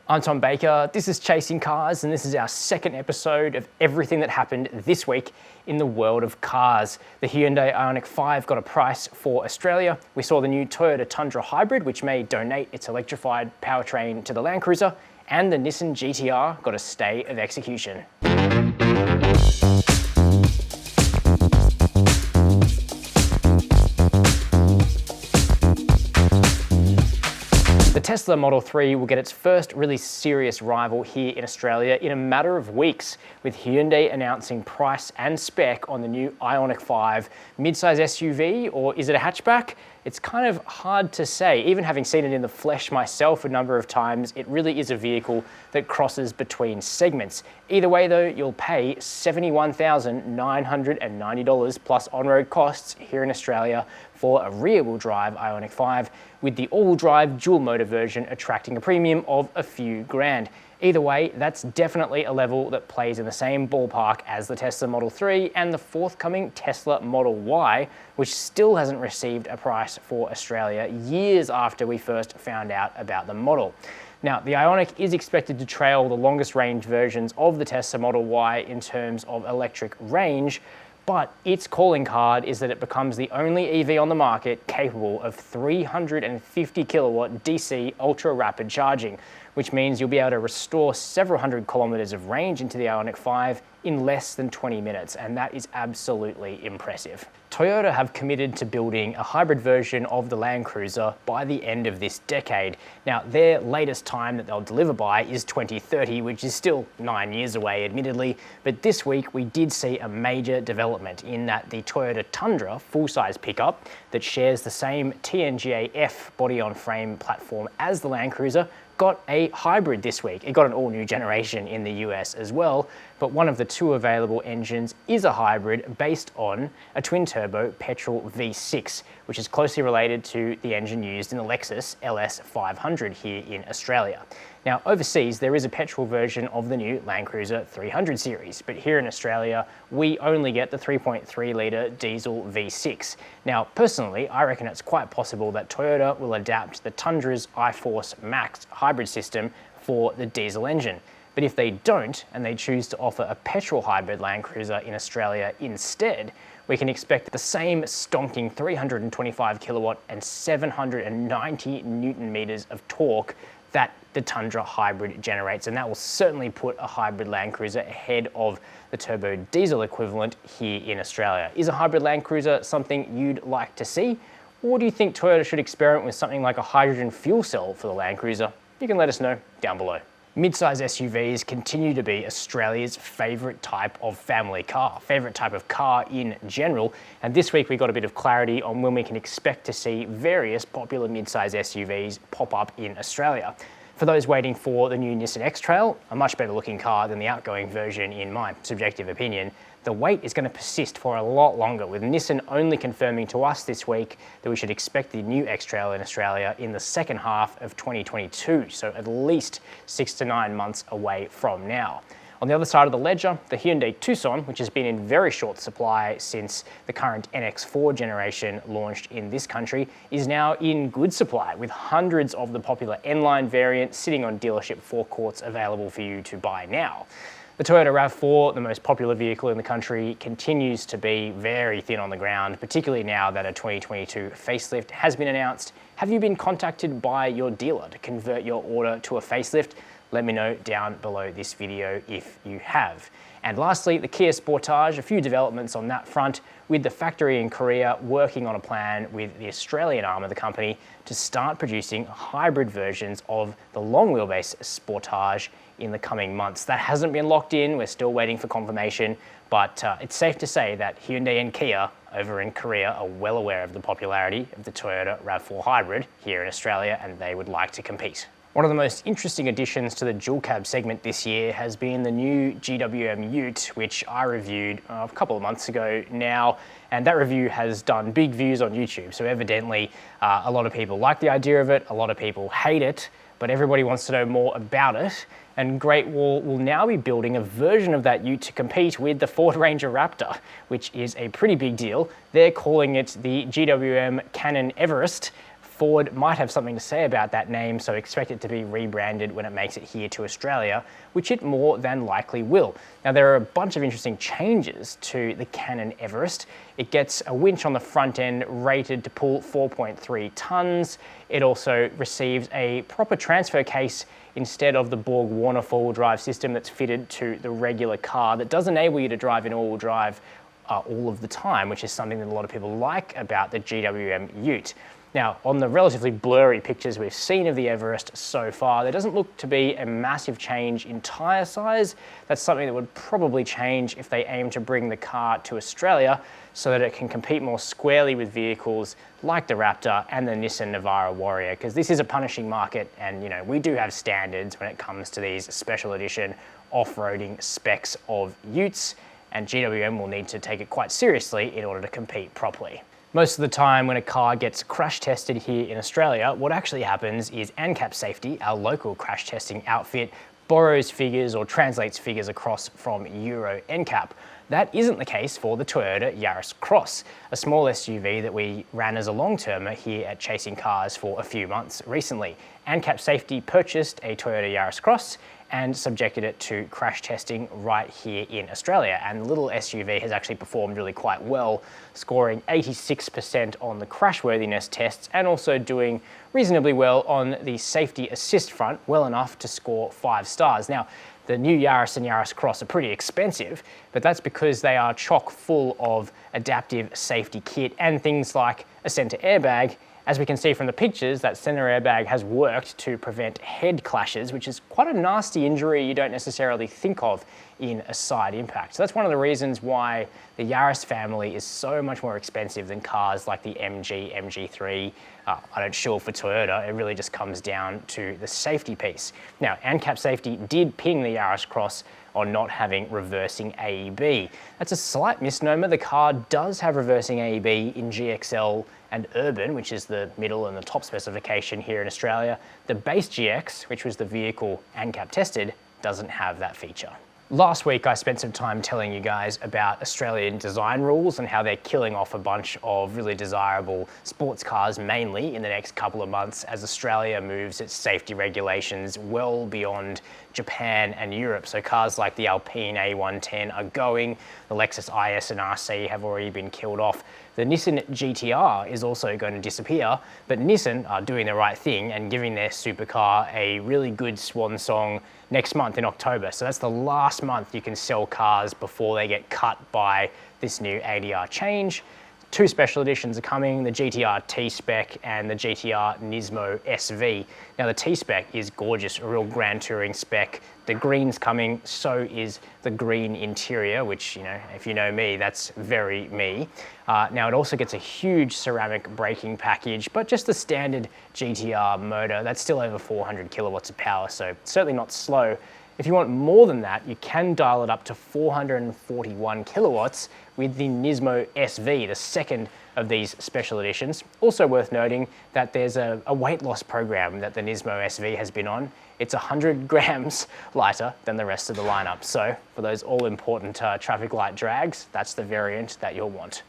I'm Tom Baker, this is Chasing Cars, and this is our second episode of everything that happened this week in the world of cars. The Hyundai Ioniq 5 got a price for Australia. We saw the new Toyota Tundra Hybrid, which may donate its electrified powertrain to the Land Cruiser, and the Nissan GT-R got a stay of execution. The Tesla Model 3 will get its first really serious rival here in Australia in a matter of weeks, with Hyundai announcing price and spec on the new Ioniq 5 midsize SUV, or is it a hatchback? It's kind of hard to say. Even having seen it in the flesh myself a number of times, it really is a vehicle that crosses between segments. Either way though, you'll pay $71,990 plus on-road costs here in Australia for a rear-wheel drive Ioniq 5, with the all-wheel drive dual motor version attracting a premium of a few grand. Either way, that's definitely a level that plays in the same ballpark as the Tesla Model 3 and the forthcoming Tesla Model Y, which still hasn't received a price for Australia years after we first found out about the model. Now, the Ioniq is expected to trail the longest range versions of the Tesla Model Y in terms of electric range, but its calling card is that it becomes the only EV on the market capable of 350 kilowatt DC ultra rapid charging, which means you'll be able to restore several hundred kilometers of range into the Ioniq 5 in less than 20 minutes, and that is absolutely impressive. Toyota have committed to building a hybrid version of the Land Cruiser by the end of this decade. Now, their latest time that they'll deliver by is 2030, which is still 9 years away, admittedly, but this week we did see a major development in that the Toyota Tundra full-size pickup that shares the same TNGA-F body-on-frame platform as the Land Cruiser got a hybrid this week. It got an all-new generation in the US as well, but one of the two available engines is a hybrid based on a twin-turbo petrol V6, which is closely related to the engine used in the Lexus LS500 here in Australia. Now, overseas, there is a petrol version of the new Land Cruiser 300 series, but here in Australia, we only get the 3.3-litre diesel V6. Now, personally, I reckon it's quite possible that Toyota will adapt the Tundra's iForce Max hybrid system for the diesel engine. But if they don't, and they choose to offer a petrol hybrid Land Cruiser in Australia instead, we can expect the same stonking 325 kilowatt and 790 newton meters of torque that the Tundra hybrid generates, and that will certainly put a hybrid Land Cruiser ahead of the turbo diesel equivalent here in Australia. Is a hybrid Land Cruiser something you'd like to see? Or do you think Toyota should experiment with something like a hydrogen fuel cell for the Land Cruiser? You can let us know down below. Mid-size SUVs continue to be Australia's favourite type of family car, favourite type of car in general, and this week we got a bit of clarity on when we can expect to see various popular mid-size SUVs pop up in Australia. For those waiting for the new Nissan X-Trail, a much better looking car than the outgoing version in my subjective opinion, the wait is going to persist for a lot longer, with Nissan only confirming to us this week that we should expect the new X-Trail in Australia in the second half of 2022, so at least 6 to 9 months away from now. On the other side of the ledger, the Hyundai Tucson, which has been in very short supply since the current NX4 generation launched in this country, is now in good supply, with hundreds of the popular N-Line variant sitting on dealership forecourts available for you to buy now. The Toyota RAV4, the most popular vehicle in the country, continues to be very thin on the ground, particularly now that a 2022 facelift has been announced. Have you been contacted by your dealer to convert your order to a facelift? Let me know down below this video if you have. And lastly, the Kia Sportage, a few developments on that front, with the factory in Korea working on a plan with the Australian arm of the company to start producing hybrid versions of the long wheelbase Sportage in the coming months. That hasn't been locked in, we're still waiting for confirmation, but it's safe to say that Hyundai and Kia over in Korea are well aware of the popularity of the Toyota RAV4 hybrid here in Australia, and they would like to compete. One of the most interesting additions to the dual cab segment this year has been the new GWM Ute, which I reviewed a couple of months ago now, and that review has done big views on YouTube. So evidently a lot of people like the idea of it, a lot of people hate it, but everybody wants to know more about it. And Great Wall will now be building a version of that Ute to compete with the Ford Ranger Raptor, which is a pretty big deal. They're calling it the GWM Cannon Everest Ford might have something to say about that name, so expect it to be rebranded when it makes it here to Australia, which it more than likely will. Now, there are a bunch of interesting changes to the Canon Everest. It gets a winch on the front end rated to pull 4.3 tons. It also receives a proper transfer case instead of the Borg-Warner four-wheel drive system that's fitted to the regular car that does enable you to drive in all-wheel drive all of the time, which is something that a lot of people like about the GWM Ute. Now, on the relatively blurry pictures we've seen of the Everest so far, there doesn't look to be a massive change in tyre size. That's something that would probably change if they aim to bring the car to Australia so that it can compete more squarely with vehicles like the Raptor and the Nissan Navara Warrior, because this is a punishing market, and we do have standards when it comes to these special edition off-roading specs of utes, and GWM will need to take it quite seriously in order to compete properly. Most of the time when a car gets crash tested here in Australia, what actually happens is ANCAP Safety, our local crash testing outfit, borrows figures or translates figures across from Euro NCAP. That isn't the case for the Toyota Yaris Cross, a small SUV that we ran as a long-termer here at Chasing Cars for a few months recently. ANCAP Safety purchased a Toyota Yaris Cross and subjected it to crash testing right here in Australia. And the little SUV has actually performed really quite well, scoring 86% on the crashworthiness tests and also doing reasonably well on the safety assist front, well enough to score 5 stars. Now, the new Yaris and Yaris Cross are pretty expensive, but that's because they are chock full of adaptive safety kit and things like a center airbag. As we can see from the pictures, that center airbag has worked to prevent head clashes, which is quite a nasty injury you don't necessarily think of in a side impact. So that's one of the reasons why the Yaris family is so much more expensive than cars like the MG, MG3. I don't shill for Toyota, it really just comes down to the safety piece. Now, ANCAP Safety did ping the Yaris Cross on not having reversing AEB. That's a slight misnomer. The car does have reversing AEB in GXL and Urban, which is the middle and the top specification here in Australia. The base GX, which was the vehicle ANCAP tested, doesn't have that feature. Last week, I spent some time telling you guys about Australian design rules and how they're killing off a bunch of really desirable sports cars, mainly in the next couple of months, as Australia moves its safety regulations well beyond Japan and Europe. So cars like the Alpine A110 are going, the Lexus IS and RC have already been killed off. The Nissan GTR is also going to disappear, but Nissan are doing the right thing and giving their supercar a really good swan song next month in October. So that's the last month you can sell cars before they get cut by this new ADR change. 2 special editions are coming, the GTR T-Spec and the GTR Nismo SV. Now the T-Spec is gorgeous, a real grand touring spec. The green's coming, so is the green interior, which, if you know me, that's very me. Now it also gets a huge ceramic braking package, but just the standard GTR motor, that's still over 400 kilowatts of power, so certainly not slow. If you want more than that, you can dial it up to 441 kilowatts with the Nismo SV, the second of these special editions. Also worth noting that there's a weight loss program that the Nismo SV has been on. It's 100 grams lighter than the rest of the lineup. So for those all-important traffic light drags, that's the variant that you'll want.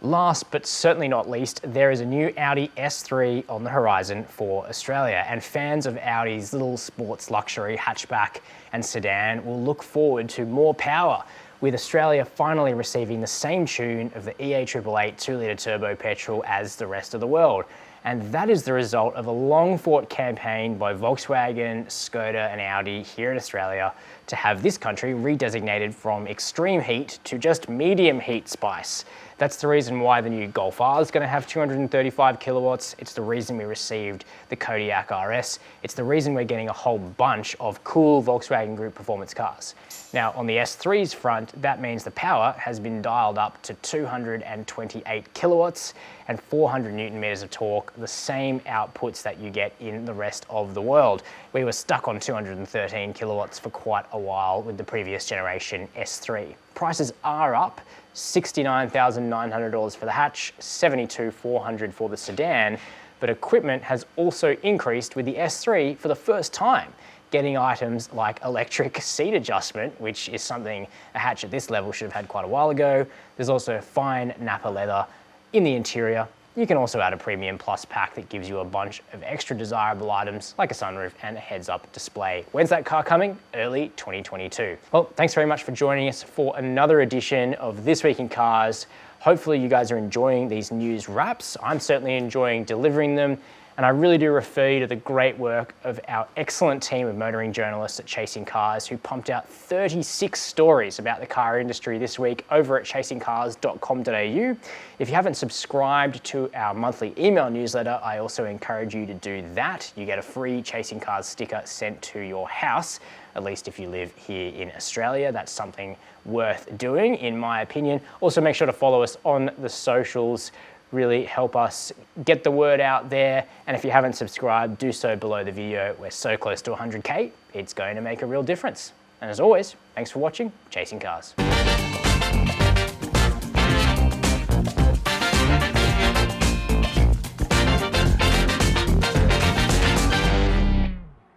Last but certainly not least, there is a new Audi S3 on the horizon for Australia, and fans of Audi's little sports luxury hatchback and sedan will look forward to more power, with Australia finally receiving the same tune of the EA888 2-litre turbo petrol as the rest of the world. And that is the result of a long-fought campaign by Volkswagen, Skoda and Audi here in Australia to have this country redesignated from extreme heat to just medium heat spice. That's the reason why the new Golf R is going to have 235 kilowatts. It's the reason we received the Kodiaq RS. It's the reason we're getting a whole bunch of cool Volkswagen Group performance cars. Now, on the S3's front, that means the power has been dialed up to 228 kilowatts and 400 newton meters of torque, the same outputs that you get in the rest of the world. We were stuck on 213 kilowatts for quite a while with the previous generation S3. Prices are up, $69,900 for the hatch, $72,400 for the sedan, but equipment has also increased with the S3 for the first time, getting items like electric seat adjustment, which is something a hatch at this level should have had quite a while ago. There's also fine Napa leather in the interior, You can also add a Premium Plus pack that gives you a bunch of extra desirable items like a sunroof and a heads-up display. When's that car coming? Early 2022. Well, thanks very much for joining us for another edition of This Week in Cars. Hopefully you guys are enjoying these news wraps. I'm certainly enjoying delivering them, and I really do refer you to the great work of our excellent team of motoring journalists at Chasing Cars, who pumped out 36 stories about the car industry this week over at chasingcars.com.au. If you haven't subscribed to our monthly email newsletter, I also encourage you to do that. You get a free Chasing Cars sticker sent to your house, at least if you live here in Australia. That's something worth doing, in my opinion. Also, make sure to follow us on the socials. Really help us get the word out there. And if you haven't subscribed, do so below the video. We're so close to 100K, it's going to make a real difference. And as always, thanks for watching Chasing Cars.